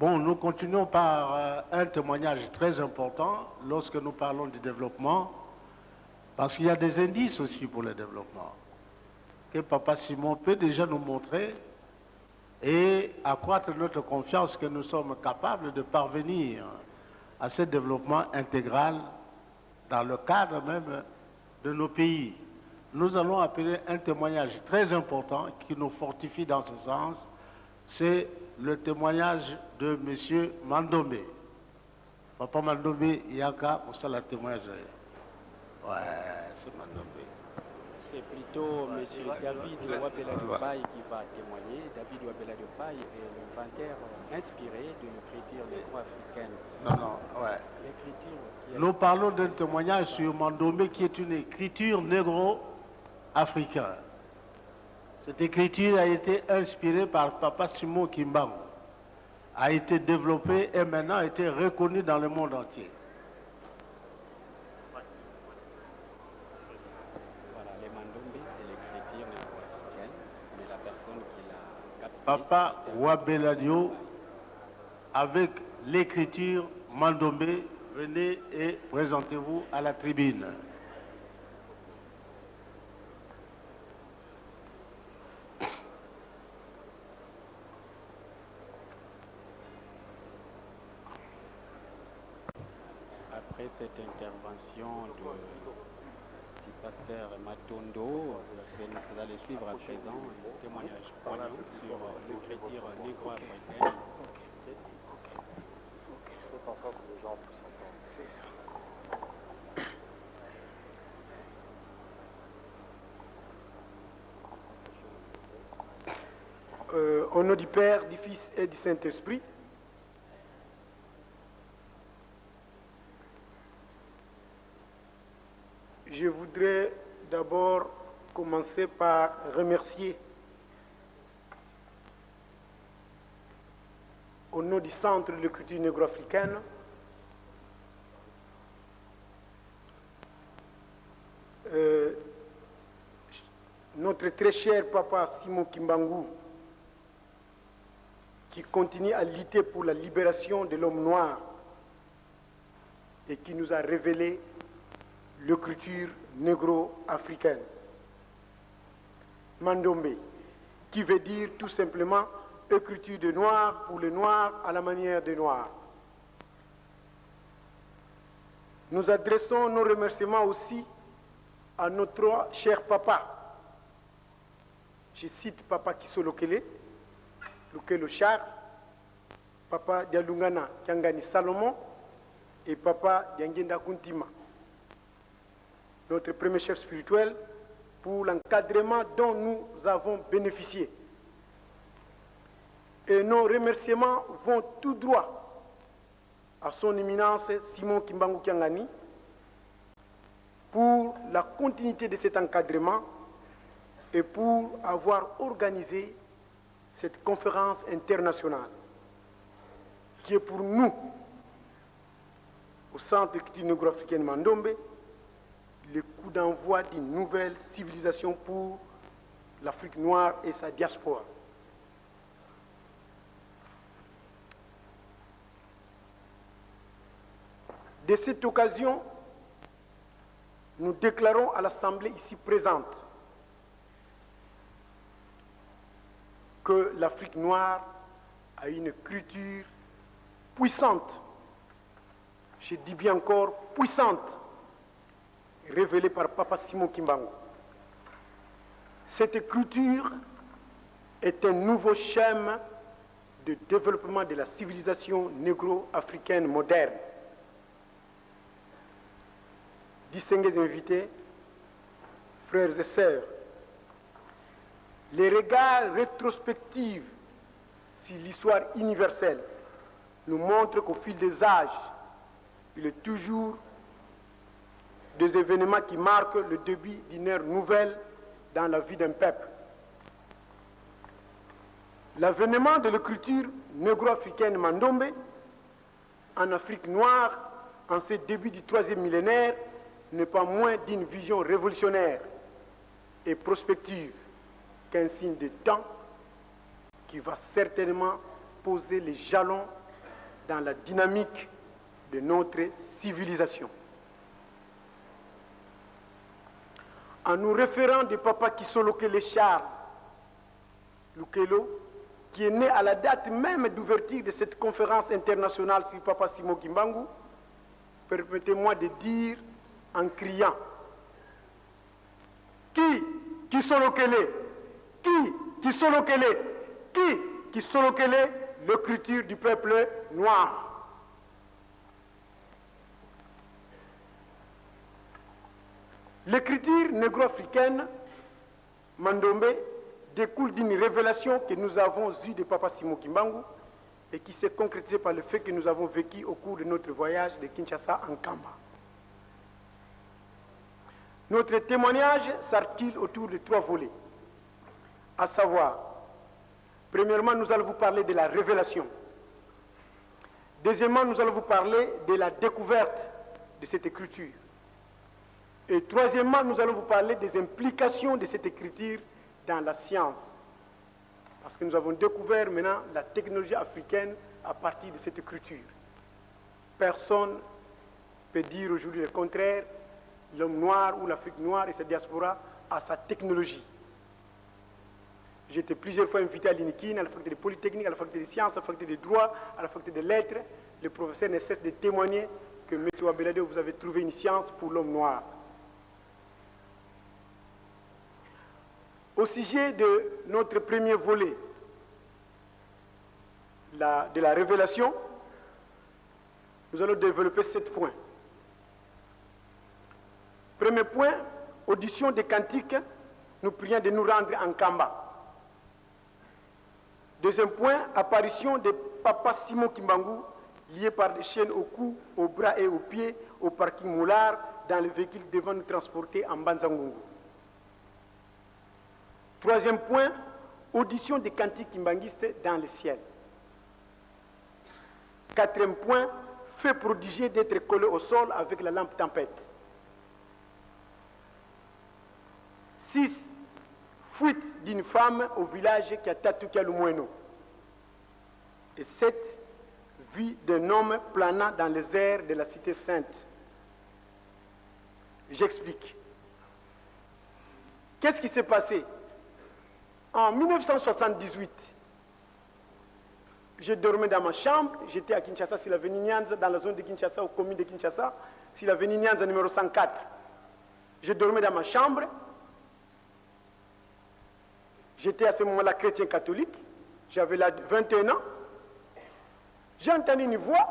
Bon, nous continuons par un témoignage très important lorsque nous parlons du développement, parce qu'il y a des indices aussi pour le développement, que Papa Simon peut déjà nous montrer et accroître notre confiance que nous sommes capables de parvenir à ce développement intégral dans le cadre même de nos pays. Nous allons appeler un témoignage très important qui nous fortifie dans ce sens, c'est le témoignage de M. Mandombe. Papa Mandombe, Yaka, on sait le témoignage. Ouais, c'est Mandombe. C'est plutôt M. David Wabela Diopaye qui va témoigner. David Wabela Diopaye est l'inventaire inspiré de l'écriture négro-africaine. Non, ouais. L'écriture Nous parlons d'un témoignage sur Mandombe qui est une écriture négro-africaine. Cette écriture a été inspirée par Papa Simon Kimbangu, a été développée et maintenant a été reconnue dans le monde entier. Voilà, les Mandombe, c'est l'écriture négro-africaine, mais la personne qui l'a capté... Papa Wabeladio, avec l'écriture Mandombe, venez et présentez-vous à la tribune. Après cette intervention du pasteur Matondo, vous allez suivre à présent un témoignage poignant sur l'écriture négro-africaine. Faites en sorte que les gens puissent entendre. C'est ça. Au nom du Père, du Fils et du Saint-Esprit, je voudrais d'abord commencer par remercier au nom du Centre de l'écriture négro-africaine notre très cher papa Simon Kimbangu, qui continue à lutter pour la libération de l'homme noir et qui nous a révélé l'écriture négro-africaine. Mandombe, qui veut dire tout simplement écriture de noir pour les noirs à la manière des noirs. Nous adressons nos remerciements aussi à notre cher papa. Je cite papa Kisolokele, Lukelo Char, papa Dialungana Tiangani Salomon et papa Diangenda Kuntima, notre premier chef spirituel, pour l'encadrement dont nous avons bénéficié. Et nos remerciements vont tout droit à son éminence Simon Kimbangu Kiangani pour la continuité de cet encadrement et pour avoir organisé cette conférence internationale qui est pour nous, au Centre d'écriture négro-africaine Mandombe, le coup d'envoi d'une nouvelle civilisation pour l'Afrique noire et sa diaspora. De cette occasion, nous déclarons à l'Assemblée ici présente que l'Afrique noire a une écriture puissante, je dis bien encore puissante, révélée par Papa Simon Kimbangu. Cette écriture est un nouveau schéma de développement de la civilisation négro-africaine moderne. Distingués invités, frères et sœurs, les regards rétrospectifs sur l'histoire universelle nous montrent qu'au fil des âges, il est toujours des événements qui marquent le début d'une ère nouvelle dans la vie d'un peuple. L'avènement de l'écriture négro-africaine Mandombe en Afrique noire en ce début du 3e millénaire n'est pas moins d'une vision révolutionnaire et prospective qu'un signe de temps qui va certainement poser les jalons dans la dynamique de notre civilisation. En nous référant de Papa Kisolokele Charles Lukelo, qui est né à la date même d'ouverture de cette conférence internationale sur Papa Simon Kimbangu, permettez-moi de dire en criant: qui Kisolokele, qui Kisolokele, qui Kisolokele, l'écriture du peuple noir. L'écriture négro-africaine, Mandombe, découle d'une révélation que nous avons eue de Papa Simon Kimbangu et qui s'est concrétisée par le fait que nous avons vécu au cours de notre voyage de Kinshasa en Kamba. Notre témoignage s'articule autour de 3 volets, à savoir, premièrement, nous allons vous parler de la révélation. Deuxièmement, nous allons vous parler de la découverte de cette écriture. Et troisièmement, nous allons vous parler des implications de cette écriture dans la science. Parce que nous avons découvert maintenant la technologie africaine à partir de cette écriture. Personne ne peut dire aujourd'hui le contraire. L'homme noir ou l'Afrique noire et sa diaspora a sa technologie. J'ai été plusieurs fois invité à l'INIKIN, à la faculté de Polytechnique, à la faculté des sciences, à la faculté de droit, à la faculté de lettres. Le professeur ne cesse de témoigner que M. Wabelade, vous avez trouvé une science pour l'homme noir. Au sujet de notre premier volet, de la révélation, nous allons développer 7 points. Premier point, audition des cantiques, nous prions de nous rendre en Kamba. Deuxième point, apparition de Papa Simon Kimbangu, lié par des chaînes au cou, aux bras et aux pieds, au parking Moulard, dans le véhicule devant nous transporter en Banzangungu. Troisième point, audition des cantiques kimbanguistes dans le ciel. Quatrième point, fait prodigieux d'être collé au sol avec la lampe tempête. 6. Fuite d'une femme au village qui a Tatoukia Lumweno. Et 7. Vie d'un homme planant dans les airs de la cité sainte. J'explique. Qu'est-ce qui s'est passé? En 1978, je dormais dans ma chambre, j'étais à Kinshasa, sur l'avenue Nyanza, dans la zone de Kinshasa, au commune de Kinshasa, sur l'avenue Nyanza numéro 104. Je dormais dans ma chambre, j'étais à ce moment-là chrétien catholique, j'avais là 21 ans. J'ai entendu une voix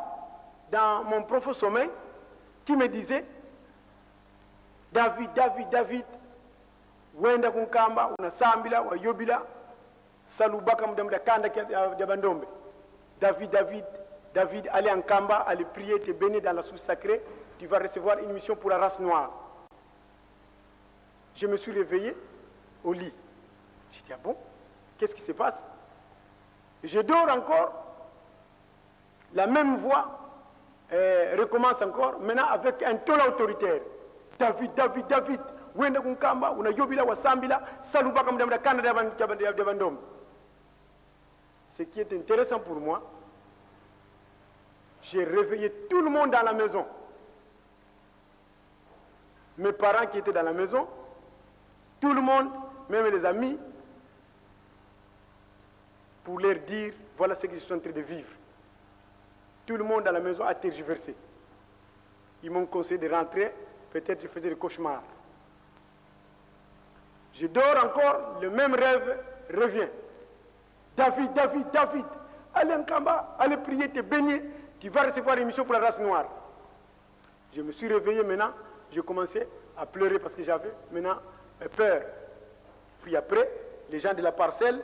dans mon profond sommeil qui me disait: David, David, David, wenda kunkamba unasambila wayobila salubaka mudamda kanda ya bandombe. David, David, David, allez en Kamba, allez prier, te bénir dans la source sacrée, tu vas recevoir une mission pour la race noire. Je me suis réveillé au lit. J'ai dit: ah bon, qu'est-ce qui se passe? Je dors encore, la même voix recommence encore, maintenant avec un ton autoritaire. David, David, David, wenda kunkamba unayobila wasambila salubaka mudamda kanda ya bandombe. Ce qui est intéressant pour moi, j'ai réveillé tout le monde dans la maison. Mes parents qui étaient dans la maison, tout le monde, même les amis, pour leur dire voilà ce qu'ils sont en train de vivre. Tout le monde dans la maison a tergiversé. Ils m'ont conseillé de rentrer, peut-être je faisais des cauchemars. Je dors encore, le même rêve revient. David, David, David, allez en Kamba, allez prier, te bénir, tu vas recevoir une mission pour la race noire. Je me suis réveillé maintenant, je commençais à pleurer parce que j'avais maintenant peur. Puis après, les gens de la parcelle,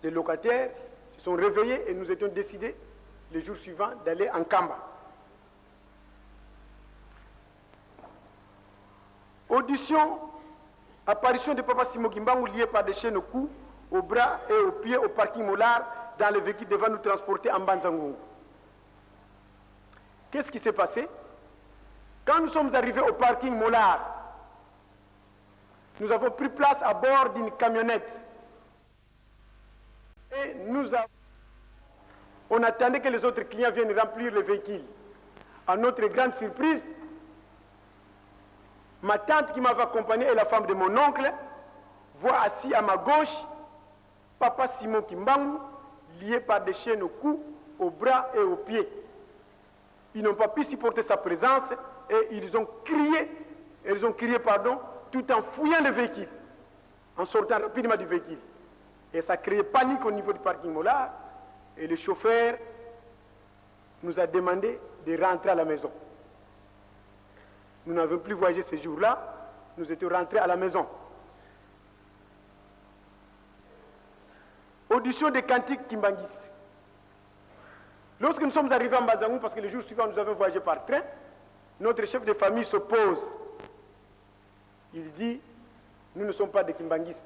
les locataires, se sont réveillés et nous étions décidés, le jour suivant, d'aller en Kamba. Audition, apparition de Papa Simon Kimbangu lié par des chaînes au cou, aux bras et aux pieds au parking Mollard dans le véhicule devant nous transporter en Banzangungu. Qu'est-ce qui s'est passé? Quand nous sommes arrivés au parking Mollard, nous avons pris place à bord d'une camionnette et nous avons On attendait que les autres clients viennent remplir le véhicule. À notre grande surprise, ma tante qui m'avait accompagné et la femme de mon oncle voit assis à ma gauche Papa Simon Kimbangu, lié par des chaînes au cou, aux bras et aux pieds. Ils n'ont pas pu supporter sa présence et ils ont crié, tout en fouillant le véhicule, en sortant rapidement du véhicule. Et ça a créé panique au niveau du parking Mollard et le chauffeur nous a demandé de rentrer à la maison. Nous n'avons plus voyagé ce jour-là, nous étions rentrés à la maison. Audition des cantiques kimbanguistes. Lorsque nous sommes arrivés en Bazangou, parce que le jour suivant nous avons voyagé par train, notre chef de famille s'oppose. Il dit, nous ne sommes pas des kimbanguistes.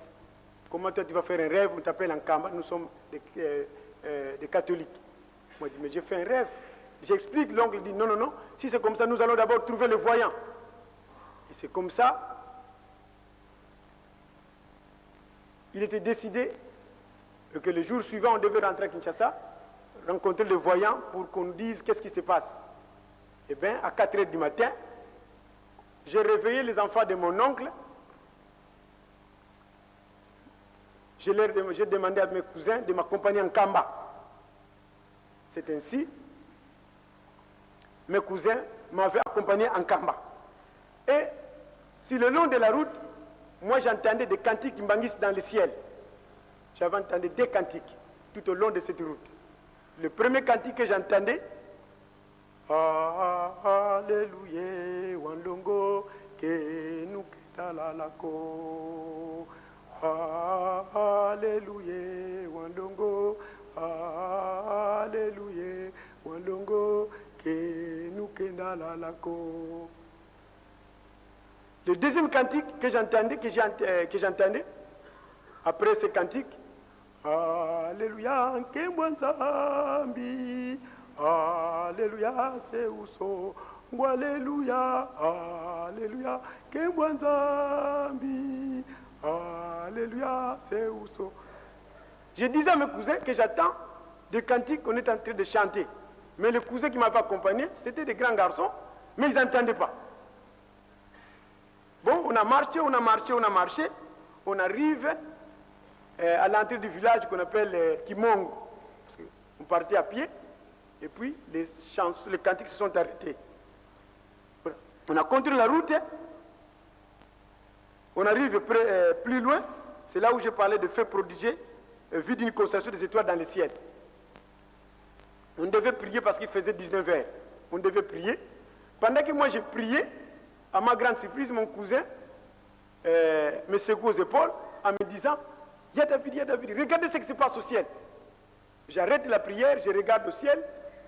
Comment toi tu vas faire un rêve, on t'appelle en Kamba, nous sommes des catholiques. Moi je dis, mais j'ai fait un rêve. J'explique, l'oncle dit, non, non, non, si c'est comme ça, nous allons d'abord trouver le voyant. Et c'est comme ça, il était décidé que le jour suivant, on devait rentrer à Kinshasa, rencontrer le voyant pour qu'on nous dise qu'est-ce qui se passe. Eh bien, à 4 h du matin, j'ai réveillé les enfants de mon oncle. J'ai demandé à mes cousins de m'accompagner en Kamba. C'est ainsi, mes cousins m'avaient accompagné en Kamba. Et sur le long de la route, moi j'entendais des cantiques qui m'anguissent dans le ciel. J'avais entendu des cantiques tout au long de cette route. Le premier cantique que j'entendais, Alléluia, Wandongo, que nous lalako. Alléluia, Wandongo, Alléluia, Wandongo, que nous lalako. Le deuxième cantique que j'entendais, après ce cantique, Alléluia, Kembwanzambi, Alléluia, Seuso, Alléluia, Alléluia, Kembwanzambi, Alléluia, Seuso. Je disais à mes cousins que j'attends des cantiques qu'on est en train de chanter. Mais les cousins qui m'avaient accompagné, c'était des grands garçons, mais ils n'entendaient pas. Bon, on a marché, on arrive à l'entrée du village qu'on appelle Kimongo. Parce qu'on partait à pied, et puis les cantiques se sont arrêtés. Voilà. On a continué la route, on arrive plus loin, c'est là où je parlais de faits prodigieux, vu d'une constellation des étoiles dans le ciel. On devait prier parce qu'il faisait 19 h. On devait prier. Pendant que moi j'ai prié, à ma grande surprise, mon cousin me secoue aux épaules en me disant, il y a David, regardez ce qui se passe au ciel. J'arrête la prière, je regarde au ciel,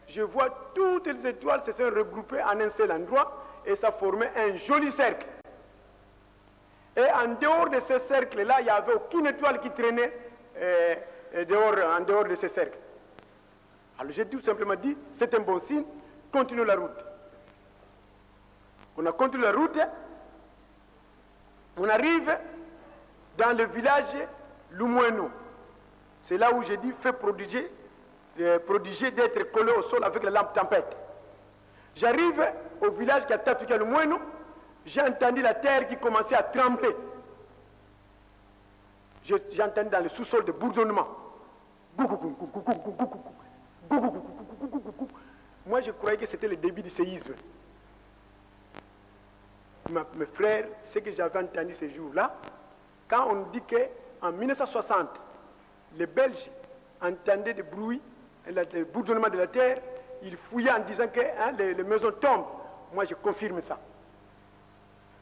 je vois toutes les étoiles se sont regroupées en un seul endroit et ça formait un joli cercle. Et en dehors de ce cercle-là, il n'y avait aucune étoile qui traînait en dehors de ce cercle. Alors j'ai tout simplement dit, c'est un bon signe, continuons la route. On a continué la route, on arrive dans le village Lumweno. C'est là où j'ai dit fait prodigieux d'être collé au sol avec la lampe tempête. J'arrive au village qui a Tatuka Lumweno, j'ai entendu la terre qui commençait à trembler. J'ai entendu dans le sous-sol de bourdonnement. Moi je croyais que c'était le début du séisme. Mes frères, ce que j'avais entendu ce jour-là, quand on dit qu'en 1960, les Belges entendaient des bruits, le bourdonnement de la terre, ils fouillaient en disant que les maisons tombent. Moi, je confirme ça.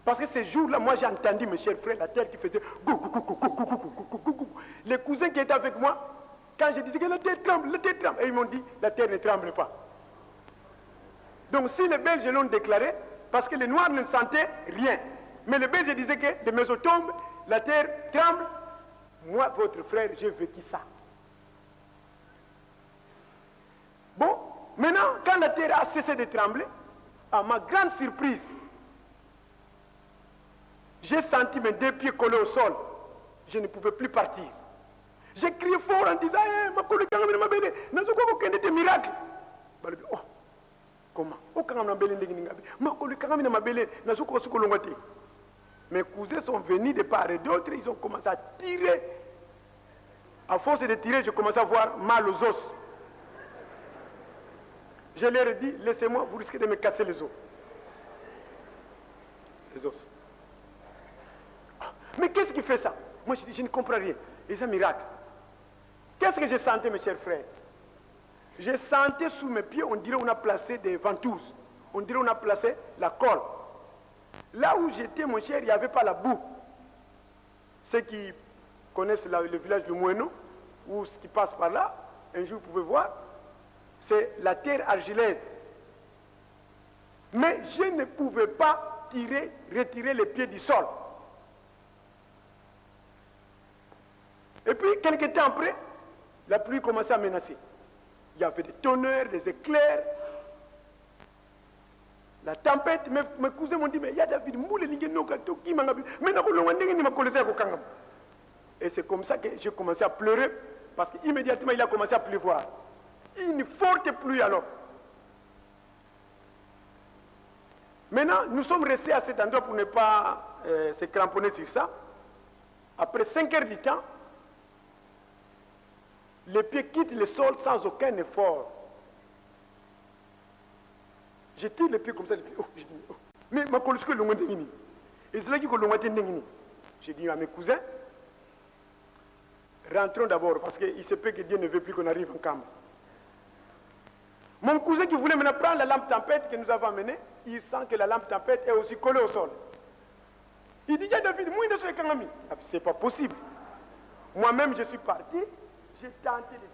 Parce que ce jour-là, moi, j'ai entendu, mes chers frères, la terre qui faisait les cousins qui étaient avec moi, quand je disais que la terre tremble, et ils m'ont dit, la terre ne tremble pas. Donc, si les Belges l'ont déclaré, parce que les Noirs ne sentaient rien. Mais les Belges disaient que les maisons tombent, la terre tremble. Moi, votre frère, j'ai vécu ça. Bon, maintenant, quand la terre a cessé de trembler, à ma grande surprise, j'ai senti mes deux pieds collés au sol. Je ne pouvais plus partir. J'ai crié fort en disant, ma collègue, n'a pas des miracles. Oh, comment? Ma collègue, mes cousins sont venus de part et d'autre, ils ont commencé à tirer. À force de tirer, je commençais à avoir mal aux os. Je leur ai dit, laissez-moi, vous risquez de me casser les os. Les os. Mais qu'est-ce qui fait ça? Moi je dis, je ne comprends rien. Et c'est un miracle. Qu'est-ce que j'ai senti, mes chers frères? J'ai senti sous mes pieds, on dirait qu'on a placé des ventouses. On dirait qu'on a placé la colle. Là où j'étais, mon cher, il n'y avait pas la boue. Ceux qui connaissent le village de Moueno, ou ce qui passe par là, un jour vous pouvez voir, c'est la terre argileuse. Mais je ne pouvais pas retirer les pieds du sol. Et puis, quelques temps après, la pluie commençait à menacer. Il y avait des tonnerres, des éclairs, la tempête. Mes cousins m'ont dit, mais il y a David, et c'est comme ça que j'ai commencé à pleurer, parce qu'immédiatement il a commencé à pleuvoir. Une forte pluie alors. Maintenant, nous sommes restés à cet endroit pour ne pas se cramponner sur ça. Après 5 heures du temps, les pieds quittent le sol sans aucun effort. Je tire les pieds comme ça, les pieds. Oh, je dis, oh. Mais ma collègue, c'est le et c'est là qu'il y j'ai dit à mes cousins, rentrons d'abord, parce qu'il se peut que Dieu ne veut plus qu'on arrive en camp. Mon cousin qui voulait maintenant prendre la lampe tempête que nous avons amenée, il sent que la lampe tempête est aussi collée au sol. Il dit, David, moi, il ne suis pas possible. Moi-même, je suis parti, j'ai tenté de